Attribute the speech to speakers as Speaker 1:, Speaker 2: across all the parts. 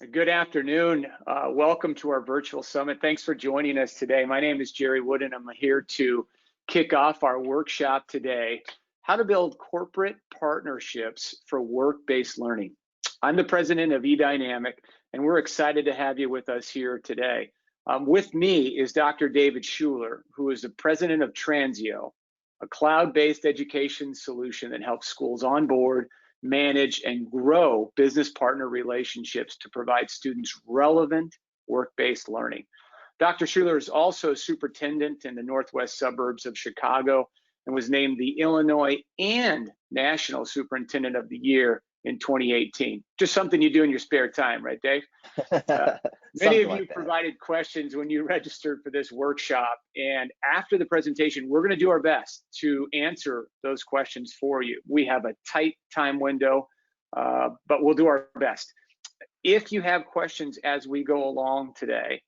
Speaker 1: Good afternoon. Welcome to our virtual summit. Thanks for joining us today. My name is Jerry Wood, and I'm here to kick off our workshop today, how to build corporate partnerships for work-based learning. I'm the president of eDynamic, and we're excited to have you with us here today. With me is Dr. David Schuler, who is the president of Transio, a cloud-based education solution that helps schools onboard, manage, and grow business partner relationships to provide students relevant work-based learning. Dr. Schuler is also superintendent in the northwest suburbs of Chicago and was named the Illinois and National Superintendent of the Year in 2018. Just something you do in your spare time, right, Dave? Many of you provided questions when you registered for this workshop, and after the presentation, we're going to do our best to answer those questions for you. We have a tight time window, but we'll do our best. If you have questions as we go along today,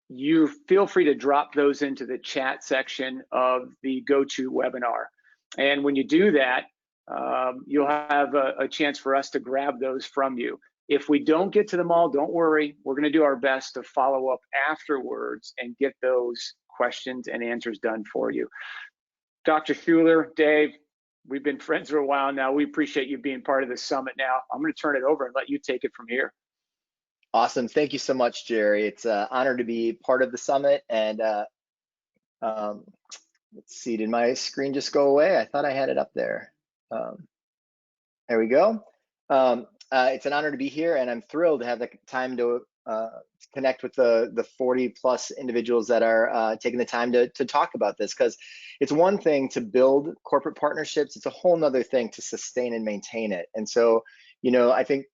Speaker 1: you feel free to drop those into the chat section of the GoToWebinar. And when you do that, you'll have a chance for us to grab those from you. If we don't get to them all, don't worry. We're going to do our best to follow up afterwards and get those questions and answers done for you. Dr. Schuler, Dave, we've been friends for a while now. We appreciate you being part of the summit now. I'm going to turn it over and let you take it from here.
Speaker 2: Awesome. Thank you so much, Jerry. It's an honor to be part of the summit. And let's see, did my screen just go away? I thought I had it up there. There we go. It's an honor to be here, and I'm thrilled to have the time to connect with the 40 plus individuals that are taking the time to talk about this, because it's one thing to build corporate partnerships. It's a whole nother thing to sustain and maintain it. And so, you know, I think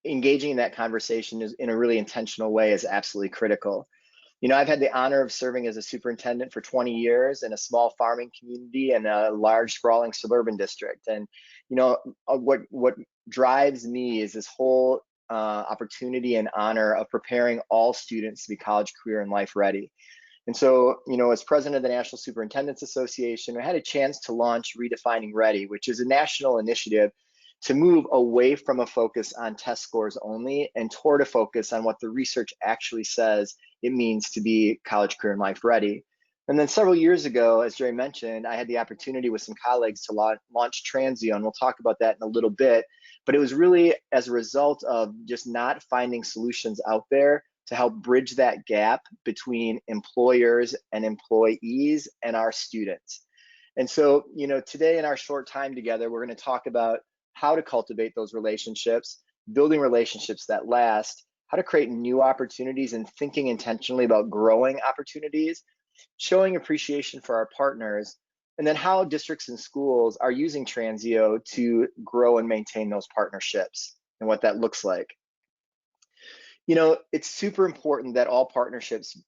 Speaker 2: engaging in that conversation is in a really intentional way is absolutely critical. You know, I've had the honor of serving as a superintendent for 20 years in a small farming community and a large sprawling suburban district. And, you know, what drives me is this whole opportunity and honor of preparing all students to be college, career, and life ready. And so, you know, as president of the National Superintendents Association, I had a chance to launch Redefining Ready, which is a national initiative to move away from a focus on test scores only and toward a focus on what the research actually says it means to be college, career, and life ready. And then several years ago, as Jerry mentioned, I had the opportunity with some colleagues to launch Transio, and we'll talk about that in a little bit. But it was really as a result of just not finding solutions out there to help bridge that gap between employers and employees and our students. And so, you know, today in our short time together, we're going to talk about how to cultivate those relationships, building relationships that last, how to create new opportunities and thinking intentionally about growing opportunities, showing appreciation for our partners, and then how districts and schools are using Transio to grow and maintain those partnerships and what that looks like. You know, it's super important that all partnerships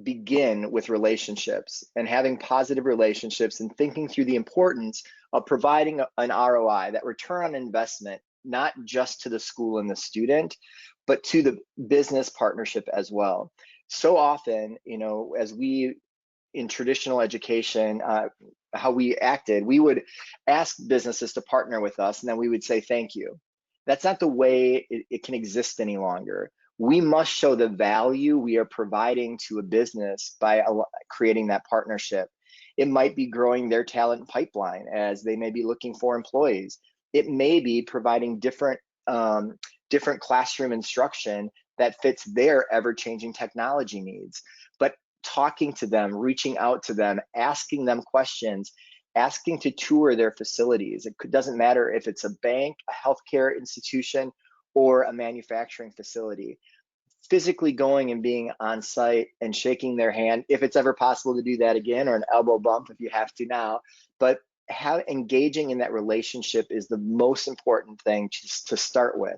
Speaker 2: begin with relationships and having positive relationships and thinking through the importance of providing an ROI, that return on investment, not just to the school and the student, but to the business partnership as well. So often, you know, as we in traditional education, how we acted, we would ask businesses to partner with us and then we would say thank you. That's not the way it can exist any longer. We must show the value we are providing to a business by creating that partnership. It might be growing their talent pipeline as they may be looking for employees. It may be providing different classroom instruction that fits their ever-changing technology needs. But talking to them, reaching out to them, asking them questions, asking to tour their facilities. It doesn't matter if it's a bank, a healthcare institution, or a manufacturing facility. Physically going and being on site and shaking their hand, if it's ever possible to do that again, or an elbow bump if you have to now. But engaging in that relationship is the most important thing to start with.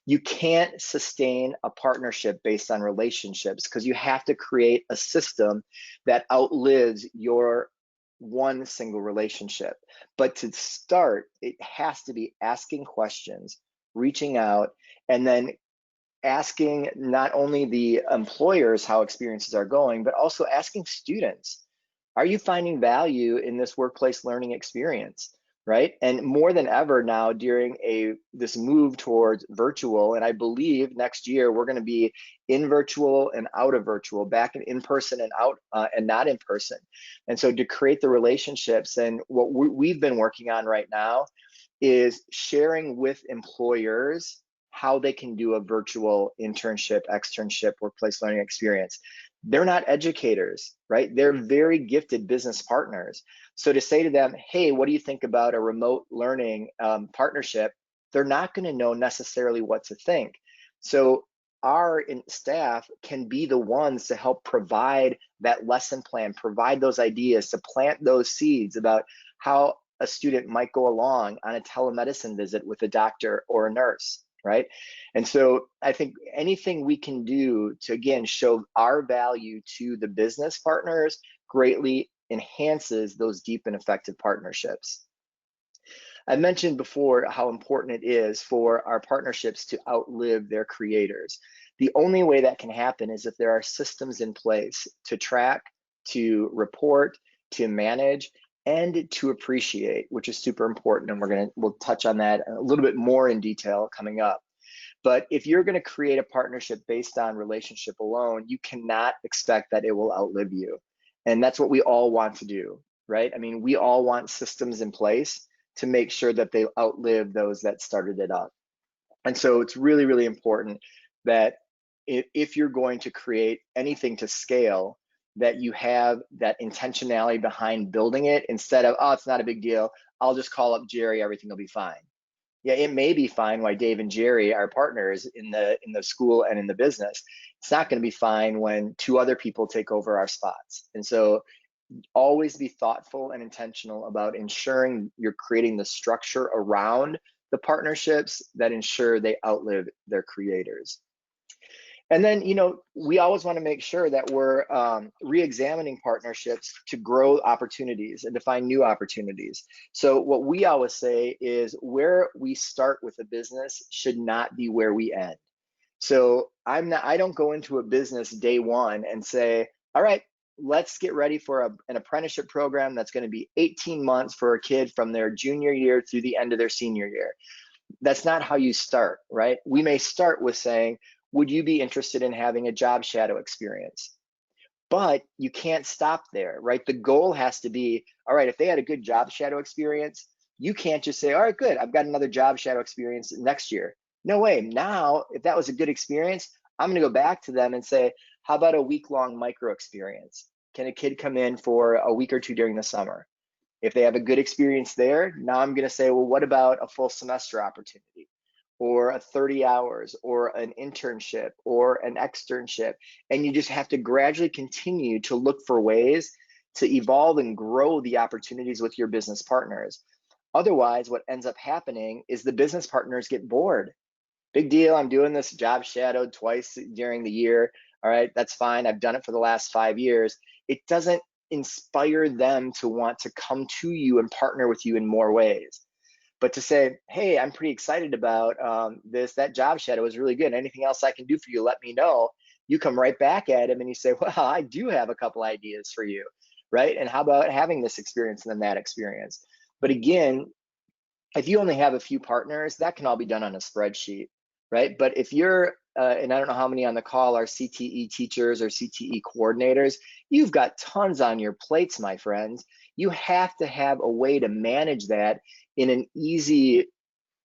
Speaker 2: You can't sustain a partnership based on relationships because you have to create a system that outlives your one single relationship. But to start, it has to be asking questions, reaching out, and then asking not only the employers how experiences are going, but also asking students, are you finding value in this workplace learning experience? right? And more than ever now during this move towards virtual, and I believe next year we're going to be in virtual and out of virtual, back in person and out and not in person. And so to create the relationships, and what we've been working on right now is sharing with employers how they can do a virtual internship, externship, workplace learning experience. They're not educators, right? They're very gifted business partners. So to say to them, hey, what do you think about a remote learning partnership? They're not going to know necessarily what to think. So our staff can be the ones to help provide that lesson plan, provide those ideas, to plant those seeds about how a student might go along on a telemedicine visit with a doctor or a nurse, right? And so I think anything we can do to, again, show our value to the business partners greatly enhances those deep and effective partnerships. I mentioned before how important it is for our partnerships to outlive their creators. The only way that can happen is if there are systems in place to track, to report, to manage, and to appreciate, which is super important. And we'll touch on that a little bit more in detail coming up. But if you're going to create a partnership based on relationship alone, you cannot expect that it will outlive you. And that's what we all want to do, right? I mean, we all want systems in place to make sure that they outlive those that started it up. And so it's really, really important that if you're going to create anything to scale, that you have that intentionality behind building it, instead of, oh, it's not a big deal, I'll just call up Jerry, everything will be fine. Yeah, it may be fine why Dave and Jerry are partners in the school and in the business. It's not going to be fine when two other people take over our spots. And so always be thoughtful and intentional about ensuring you're creating the structure around the partnerships that ensure they outlive their creators. And then, we always want to make sure that we're re-examining partnerships to grow opportunities and to find new opportunities. So what we always say is where we start with a business should not be where we end. So I don't go into a business day one and say, all right, let's get ready for an apprenticeship program that's going to be 18 months for a kid from their junior year through the end of their senior year. That's not how you start, right? We may start with saying, would you be interested in having a job shadow experience? But you can't stop there, right? The goal has to be, all right, if they had a good job shadow experience, you can't just say, all right, good, I've got another job shadow experience next year. No way. Now, if that was a good experience, I'm going to go back to them and say, how about a week-long micro experience? Can a kid come in for a week or two during the summer? If they have a good experience there, now I'm going to say, well, what about a full semester opportunity, or a 30 hours, or an internship, or an externship? And you just have to gradually continue to look for ways to evolve and grow the opportunities with your business partners. Otherwise, what ends up happening is the business partners get bored. Big deal, I'm doing this job shadowed twice during the year. All right, that's fine. I've done it for the last 5 years. It doesn't inspire them to want to come to you and partner with you in more ways. But to say, hey, I'm pretty excited about that job shadow is really good. Anything else I can do for you, let me know. You come right back at him and you say, well, I do have a couple ideas for you, right? And how about having this experience and then that experience? But again, if you only have a few partners, that can all be done on a spreadsheet, right? But if you're, and I don't know how many on the call are CTE teachers or CTE coordinators, you've got tons on your plates, my friends. You have to have a way to manage that in an easy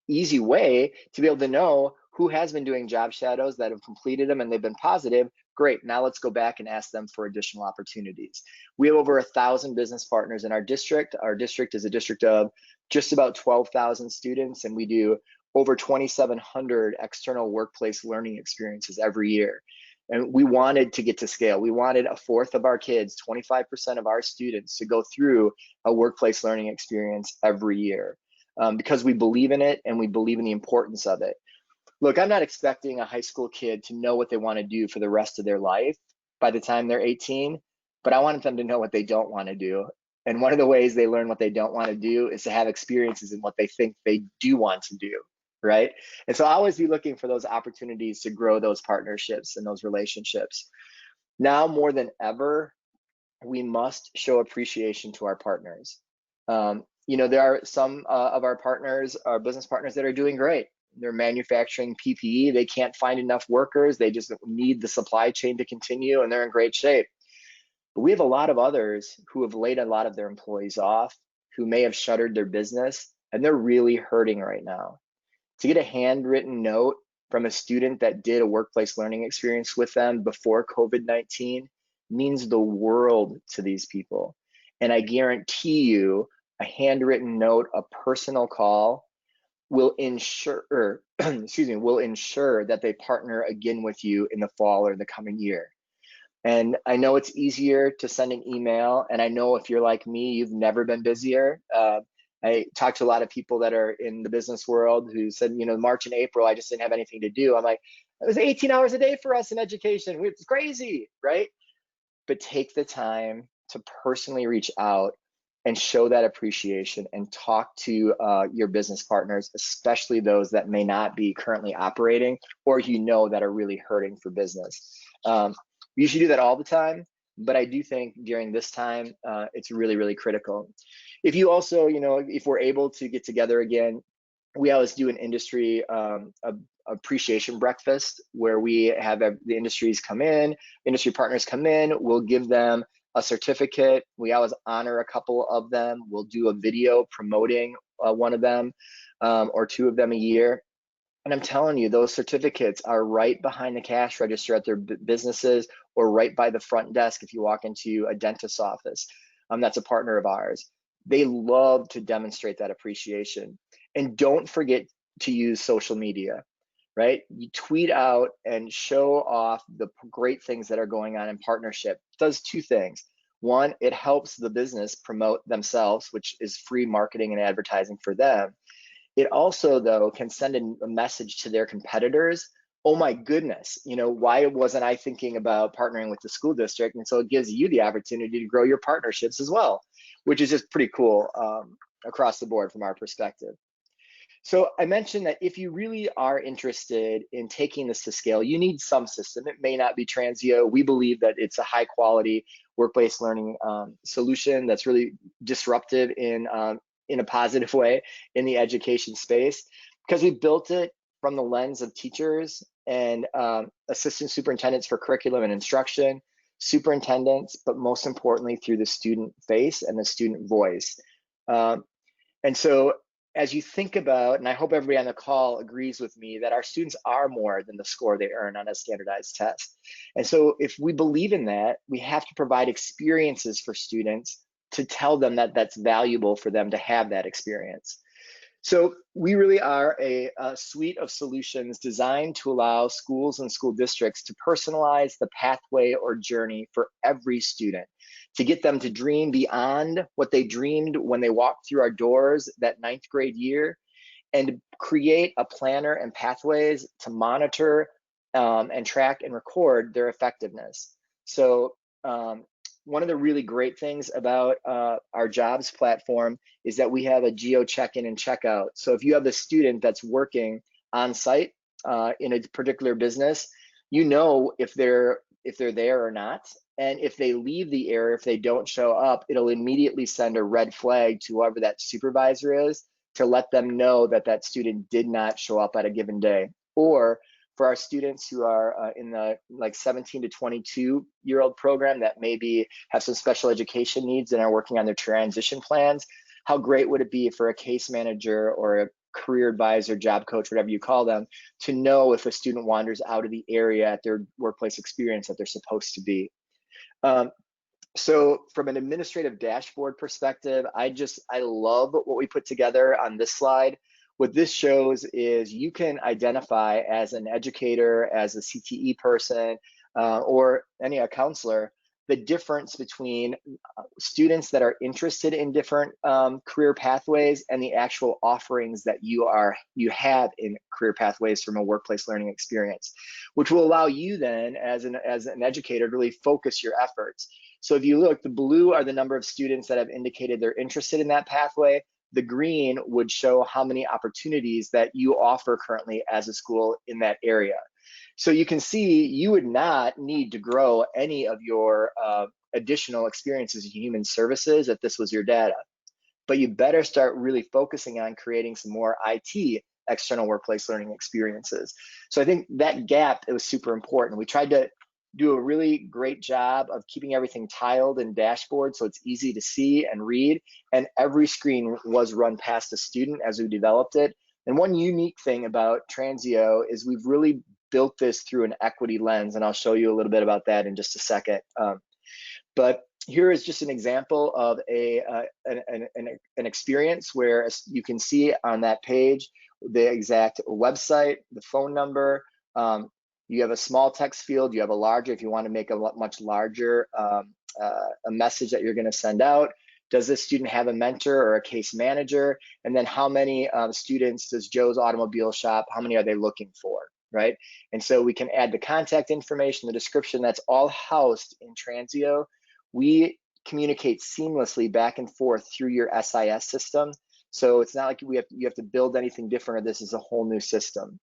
Speaker 2: way to be able to know who has been doing job shadows that have completed them and they've been positive. Great, now let's go back and ask them for additional opportunities. We have over 1,000 business partners in our district. Our district is a district of just about 12,000 students, and we do over 2,700 external workplace learning experiences every year. And we wanted to get to scale. We wanted a fourth of our kids, 25% of our students, to go through a workplace learning experience every year, because we believe in it and we believe in the importance of it. Look, I'm not expecting a high school kid to know what they want to do for the rest of their life by the time they're 18, but I want them to know what they don't want to do. And one of the ways they learn what they don't want to do is to have experiences in what they think they do want to do, right? And so I'll always be looking for those opportunities to grow those partnerships and those relationships. Now more than ever, we must show appreciation to our partners. there are some of our partners, our business partners, that are doing great. They're manufacturing PPE. They can't find enough workers. They just need the supply chain to continue, and they're in great shape. But we have a lot of others who have laid a lot of their employees off, who may have shuttered their business, and they're really hurting right now. To get a handwritten note from a student that did a workplace learning experience with them before COVID-19 means the world to these people. And I guarantee you, a handwritten note, a personal call, will ensure, will ensure that they partner again with you in the fall or the coming year. And I know it's easier to send an email, and I know if you're like me, you've never been busier. I talked to a lot of people that are in the business world who said, March and April, I just didn't have anything to do. I'm like, it was 18 hours a day for us in education. It's crazy, right? But take the time to personally reach out and show that appreciation and talk to your business partners, especially those that may not be currently operating or that are really hurting for business. You should do that all the time, but I do think during this time, it's really, really critical. If you also, if we're able to get together again, we always do an industry appreciation breakfast where we have the industry partners come in, we'll give them a certificate. We always honor a couple of them. We'll do a video promoting one of them or two of them a year. And I'm telling you, those certificates are right behind the cash register at their businesses or right by the front desk if you walk into a dentist's office. That's a partner of ours. They love to demonstrate that appreciation. And don't forget to use social media, right? You tweet out and show off the great things that are going on in partnership. It does two things. One, it helps the business promote themselves, which is free marketing and advertising for them. It also, though, can send a message to their competitors. Oh my goodness, why wasn't I thinking about partnering with the school district? And so it gives you the opportunity to grow your partnerships as well, which is just pretty cool across the board from our perspective. So I mentioned that if you really are interested in taking this to scale, you need some system. It may not be Transio. We believe that it's a high quality work-based learning solution that's really disruptive in a positive way in the education space, because we built it from the lens of teachers and assistant superintendents for curriculum and instruction, superintendents, but most importantly through the student face and the student voice. And so as you think about, and I hope everybody on the call agrees with me, that our students are more than the score they earn on a standardized test. And so if we believe in that, we have to provide experiences for students to tell them that that's valuable for them to have that experience. So we really are a suite of solutions designed to allow schools and school districts to personalize the pathway or journey for every student, to get them to dream beyond what they dreamed when they walked through our doors that 9th grade year, and create a planner and pathways to monitor and track and record their effectiveness. So one of the really great things about our jobs platform is that we have a geo check-in and checkout. So if you have a student that's working on site in a particular business, if they're there or not. And if they leave the area, if they don't show up, it'll immediately send a red flag to whoever that supervisor is to let them know that that student did not show up at a given day. Or for our students who are in the 17 to 22-year-old program that maybe have some special education needs and are working on their transition plans, how great would it be for a case manager or a career advisor, job coach, whatever you call them, to know if a student wanders out of the area at their workplace experience that they're supposed to be. So from an administrative dashboard perspective, I love what we put together on this slide. What this shows is you can identify as an educator, as a CTE person, or a counselor, the difference between students that are interested in different career pathways and the actual offerings that you have in career pathways from a workplace learning experience, which will allow you then as an educator to really focus your efforts. So if you look, the blue are the number of students that have indicated they're interested in that pathway. The green would show how many opportunities that you offer currently as a school in that area. So you can see you would not need to grow any of your additional experiences in human services if this was your data. but you better start really focusing on creating some more IT external workplace learning experiences. So I think that gap, it was super important. We tried to do a really great job of keeping everything tiled and dashboard so it's easy to see and read, and every screen was run past a student as we developed it. And one unique thing about Transio is we've really built this through an equity lens, and I'll show you a little bit about that in just a second. But here is just an example of an experience where you can see on that page the exact website, the phone number. You have a small text field, you have a larger if you want to make a much larger a message that you're going to send out. Does this student have a mentor or a case manager? And then how many students does Joe's Automobile Shop, how many are they looking for, right? And so we can add the contact information, the description, that's all housed in Transio. We communicate seamlessly back and forth through your SIS system. So it's not like you have to build anything different, or this is a whole new system.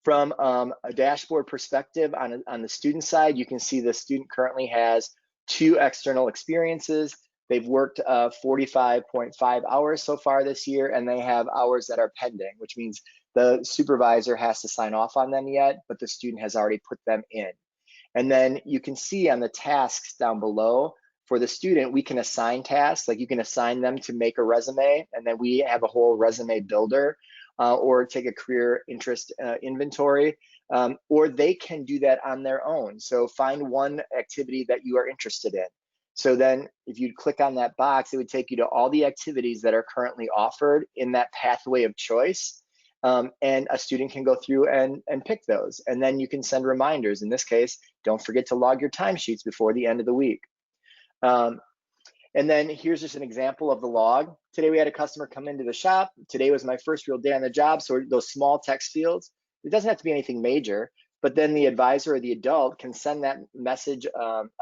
Speaker 2: From a dashboard perspective on the student side, you can see the student currently has 2 external experiences. They've worked 45.5 hours so far this year, and they have hours that are pending, which means the supervisor has to sign off on them yet, but the student has already put them in. And then you can see on the tasks down below, for the student, we can assign tasks, like you can assign them to make a resume, and then we have a whole resume builder, or take a career interest inventory, or they can do that on their own. So find one activity that you are interested in. So then if you click on that box, it would take you to all the activities that are currently offered in that pathway of choice. And a student can go through and pick those. And then you can send reminders. In this case, don't forget to log your timesheets before the end of the week. And then here's just an example of the log. Today we had a customer come into the shop. Today was my first real day on the job. So those small text fields, it doesn't have to be anything major, but then the advisor or the adult can send that message,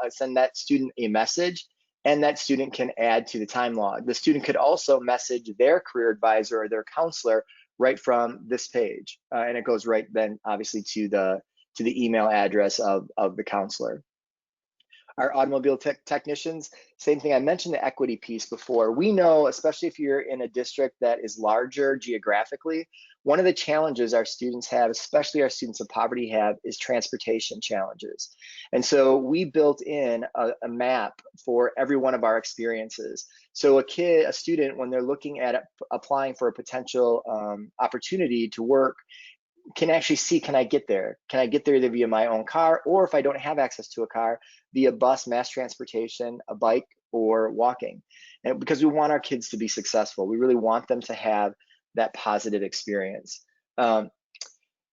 Speaker 2: send that student a message, and that student can add to the time log. The student could also message their career advisor or their counselor right from this page. And it goes right then, obviously, to the email address of the counselor. Our automobile technicians, same thing. I mentioned the equity piece before. We know, especially if you're in a district that is larger geographically, one of the challenges our students have, especially our students of poverty have, is transportation challenges. And so we built in a map for every one of our experiences. So a student, when they're looking at applying for a potential opportunity to work, can actually see, can I get there? Can I get there either via my own car, or if I don't have access to a car, via bus, mass transportation, a bike, or walking? And because we want our kids to be successful, we really want them to have that positive experience. And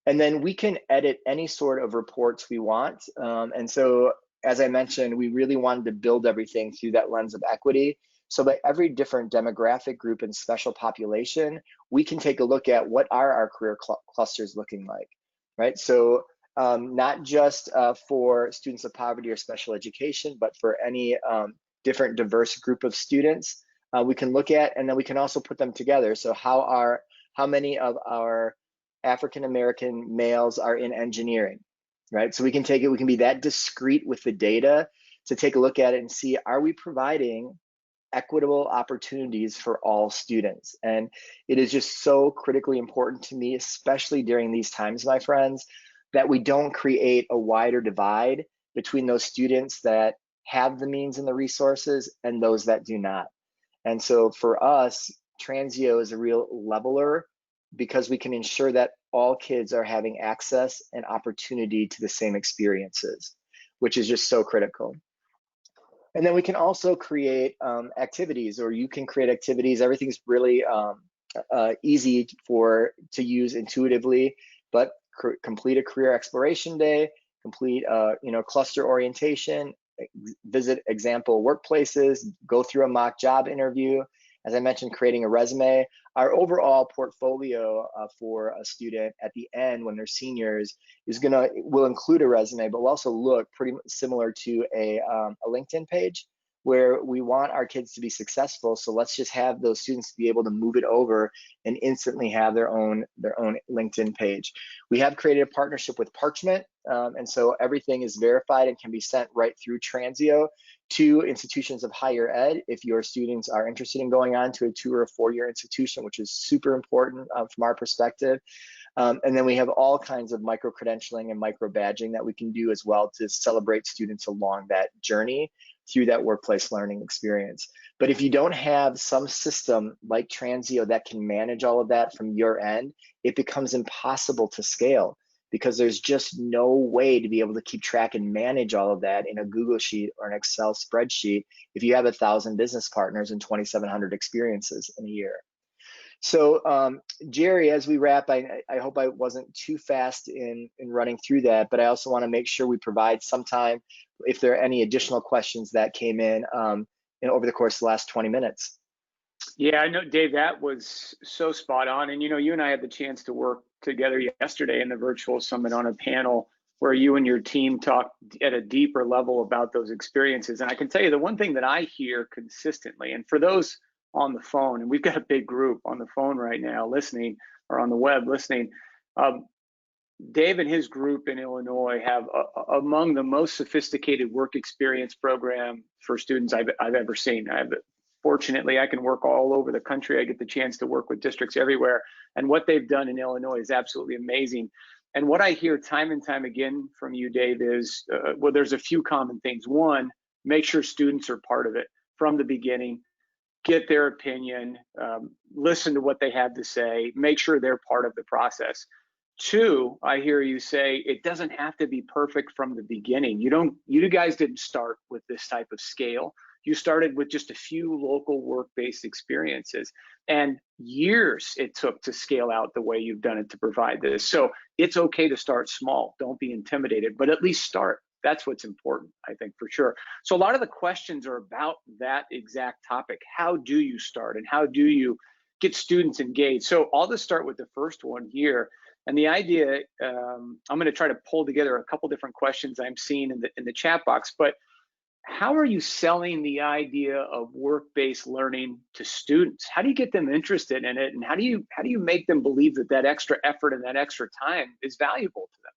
Speaker 2: then we can edit any sort of reports we want. And so, as I mentioned, we really wanted to build everything through that lens of equity. So by every different demographic group and special population, we can take a look at what are our career clusters looking like, right? So not just for students of poverty or special education, but for any different diverse group of students, we can look at, and then we can also put them together. So how many of our African-American males are in engineering, right? So we can take it, we can be that discreet with the data to take a look at it and see, are we providing equitable opportunities for all students? And it is just so critically important to me, especially during these times, my friends, that we don't create a wider divide between those students that have the means and the resources and those that do not. And so for us, Transio is a real leveler, because we can ensure that all kids are having access and opportunity to the same experiences, which is just so critical. And then we can also create activities, or you can create activities. Everything's really easy to use intuitively, but complete a career exploration day, complete cluster orientation, visit example workplaces, go through a mock job interview. As I mentioned, creating a resume. Our overall portfolio for a student at the end, when they're seniors, will include a resume, but will also look pretty similar to a LinkedIn page, where we want our kids to be successful. So let's just have those students be able to move it over and instantly have their own LinkedIn page. We have created a partnership with Parchment. and so everything is verified and can be sent right through Transio to institutions of higher ed if your students are interested in going on to a 2 or a 4-year institution, which is super important from our perspective. And then we have all kinds of micro-credentialing and micro-badging that we can do as well to celebrate students along that journey through that workplace learning experience. But if you don't have some system like Transio that can manage all of that from your end, it becomes impossible to scale because there's just no way to be able to keep track and manage all of that in a Google Sheet or an Excel spreadsheet if you have 1,000 business partners and 2,700 experiences in a year. So Jerry, as we wrap, I hope I wasn't too fast in running through that, but I also want to make sure we provide some time if there are any additional questions that came in over the course of the last 20 minutes.
Speaker 1: Yeah, I know, Dave, that was so spot on. And, you and I had the chance to work together yesterday in the virtual summit on a panel where you and your team talked at a deeper level about those experiences. And I can tell you the one thing that I hear consistently, and for those on the phone, and we've got a big group on the phone right now listening, or on the web listening, Dave and his group in Illinois have among the most sophisticated work experience program for students I've ever seen. Fortunately, I can work all over the country. I get the chance to work with districts everywhere. And what they've done in Illinois is absolutely amazing. And what I hear time and time again from you, Dave, is, well, there's a few common things. One, make sure students are part of it from the beginning. Get their opinion, listen to what they have to say, make sure they're part of the process. Two, I hear you say it doesn't have to be perfect from the beginning. You guys didn't start with this type of scale. You started with just a few local work-based experiences, and years it took to scale out the way you've done it to provide this. So it's okay to start small. Don't be intimidated, but at least start. That's what's important, I think, for sure. So a lot of the questions are about that exact topic. How do you start, and how do you get students engaged? So I'll just start with the first one here. And the idea, I'm going to try to pull together a couple different questions I'm seeing in the chat box, but how are you selling the idea of work-based learning to students? How do you get them interested in it, and how do you make them believe that extra effort and that extra time is valuable to them?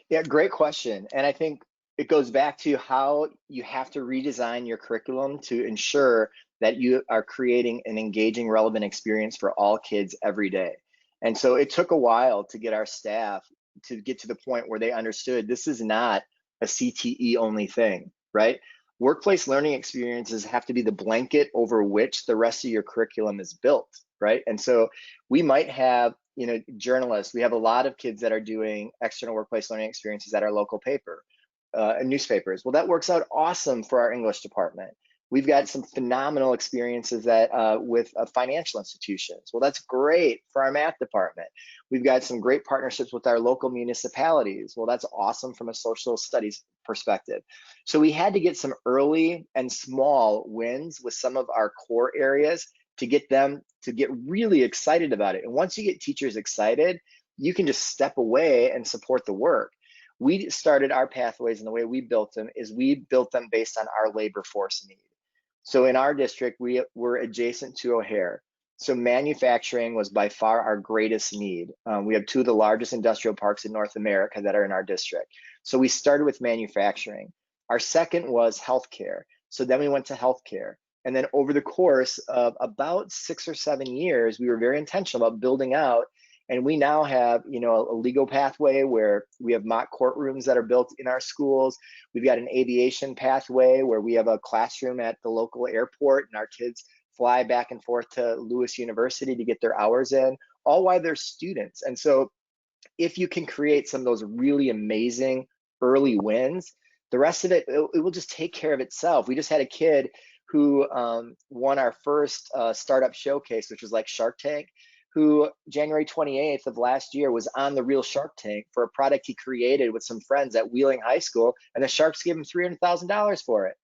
Speaker 2: Yeah, great question. And I think it goes back to how you have to redesign your curriculum to ensure that you are creating an engaging, relevant experience for all kids every day. And so it took a while to get our staff to get to the point where they understood this is not a CTE only thing, right? Workplace learning experiences have to be the blanket over which the rest of your curriculum is built, right? And so we might have, journalists, we have a lot of kids that are doing external workplace learning experiences at our local paper, newspapers. Well, that works out awesome for our English department. We've got some phenomenal experiences that with financial institutions. Well, that's great for our math department. We've got some great partnerships with our local municipalities. Well, that's awesome from a social studies perspective. So we had to get some early and small wins with some of our core areas to get them to get really excited about it. And once you get teachers excited, you can just step away and support the work. We started our pathways, and the way we built them is we built them based on our labor force need. So in our district, we were adjacent to O'Hare. So manufacturing was by far our greatest need. We have two of the largest industrial parks in North America that are in our district. So we started with manufacturing. Our second was healthcare. So then we went to healthcare. And then over the course of about 6 or 7 years, we were very intentional about building out. And we now have, a legal pathway where we have mock courtrooms that are built in our schools. We've got an aviation pathway where we have a classroom at the local airport, and our kids fly back and forth to Lewis University to get their hours in, all while they're students. And so if you can create some of those really amazing early wins, the rest of it will just take care of itself. We just had a kid who won our first startup showcase, which was like Shark Tank, who January 28th of last year was on the real Shark Tank for a product he created with some friends at Wheeling High School, and the Sharks gave him $300,000 for it.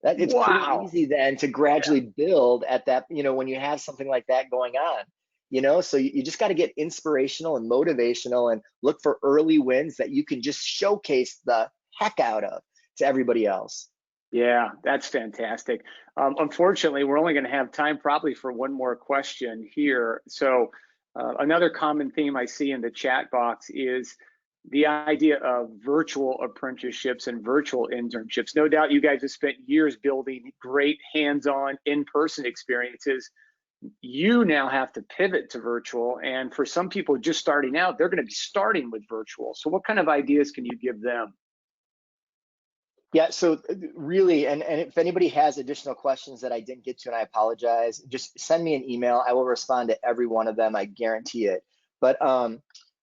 Speaker 2: It's
Speaker 1: Wow.
Speaker 2: pretty easy then to gradually build at that, when you have something like that going on, so you just got to get inspirational and motivational and look for early wins that you can just showcase the heck out of to everybody else.
Speaker 1: Yeah, that's fantastic. Unfortunately, we're only going to have time probably for one more question here. So another common theme I see in the chat box is the idea of virtual apprenticeships and virtual internships. No doubt you guys have spent years building great hands-on, in-person experiences. You now have to pivot to virtual, and for some people just starting out, they're going to be starting with virtual. So what kind of ideas can you give them?
Speaker 2: Yeah, so really, and if anybody has additional questions that I didn't get to, and I apologize, just send me an email. I will respond to every one of them, I guarantee it. But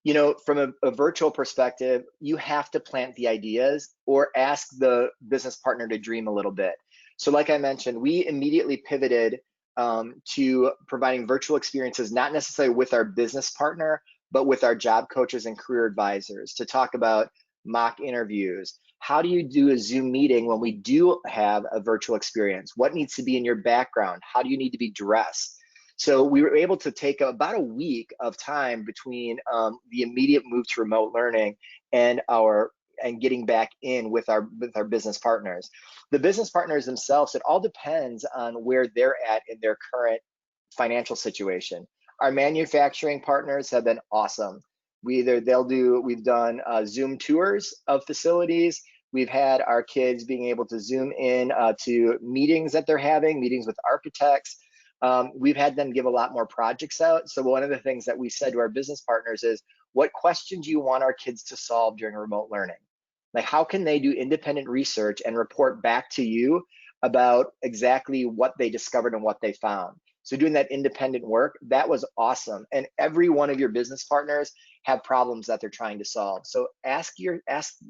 Speaker 2: you know, from a virtual perspective, you have to plant the ideas or ask the business partner to dream a little bit. So like I mentioned, we immediately pivoted to providing virtual experiences, not necessarily with our business partner, but with our job coaches and career advisors to talk about mock interviews. How do you do a Zoom meeting when we do have a virtual experience? What needs to be in your background? How do you need to be dressed? So we were able to take about a week of time between the immediate move to remote learning and getting back in with our business partners. The business partners themselves, it all depends on where they're at in their current financial situation. Our manufacturing partners have been awesome. We've done Zoom tours of facilities. We've had our kids being able to Zoom in to meetings that they're having, meetings with architects. We've had them give a lot more projects out. So one of the things that we said to our business partners is, what questions do you want our kids to solve during remote learning? Like, how can they do independent research and report back to you about exactly what they discovered and what they found? So doing that independent work, that was awesome. And every one of your business partners have problems that they're trying to solve. So ask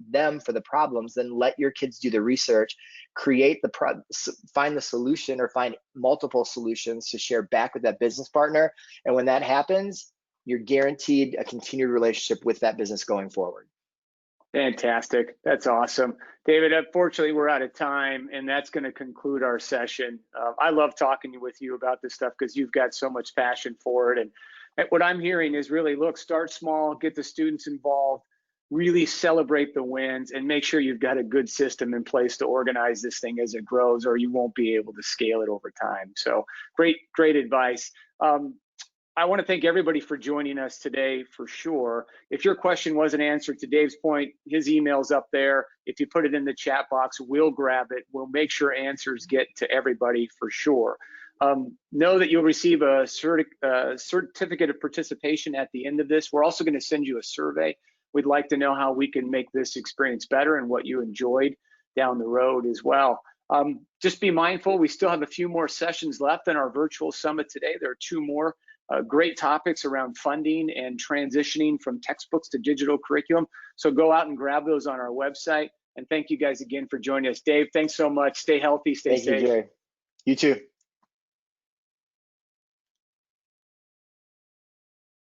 Speaker 2: them for the problems, then let your kids do the research, find the solution or find multiple solutions to share back with that business partner. And when that happens, you're guaranteed a continued relationship with that business going forward.
Speaker 1: Fantastic. That's awesome. David, unfortunately, we're out of time, and that's going to conclude our session. I love talking with you about this stuff because you've got so much passion for it. And what I'm hearing is really, look, start small, get the students involved, really celebrate the wins, and make sure you've got a good system in place to organize this thing as it grows, or you won't be able to scale it over time. So great advice. I want to thank everybody for joining us today, for sure. If your question wasn't answered, to Dave's point, his email's up there. If you put it in the chat box, we'll grab it. We'll make sure answers get to everybody for sure. Know that you'll receive a certificate of participation at the end of this. We're also going to send you a survey. We'd like to know how we can make this experience better and what you enjoyed down the road as well. Just be mindful, we still have a few more sessions left in our virtual summit today. There are 2 more. Great topics around funding and transitioning from textbooks to digital curriculum. So go out and grab those on our website. And thank you guys again for joining us. Dave, thanks so much. Stay healthy, stay safe.
Speaker 2: Thank you, Jerry. You too.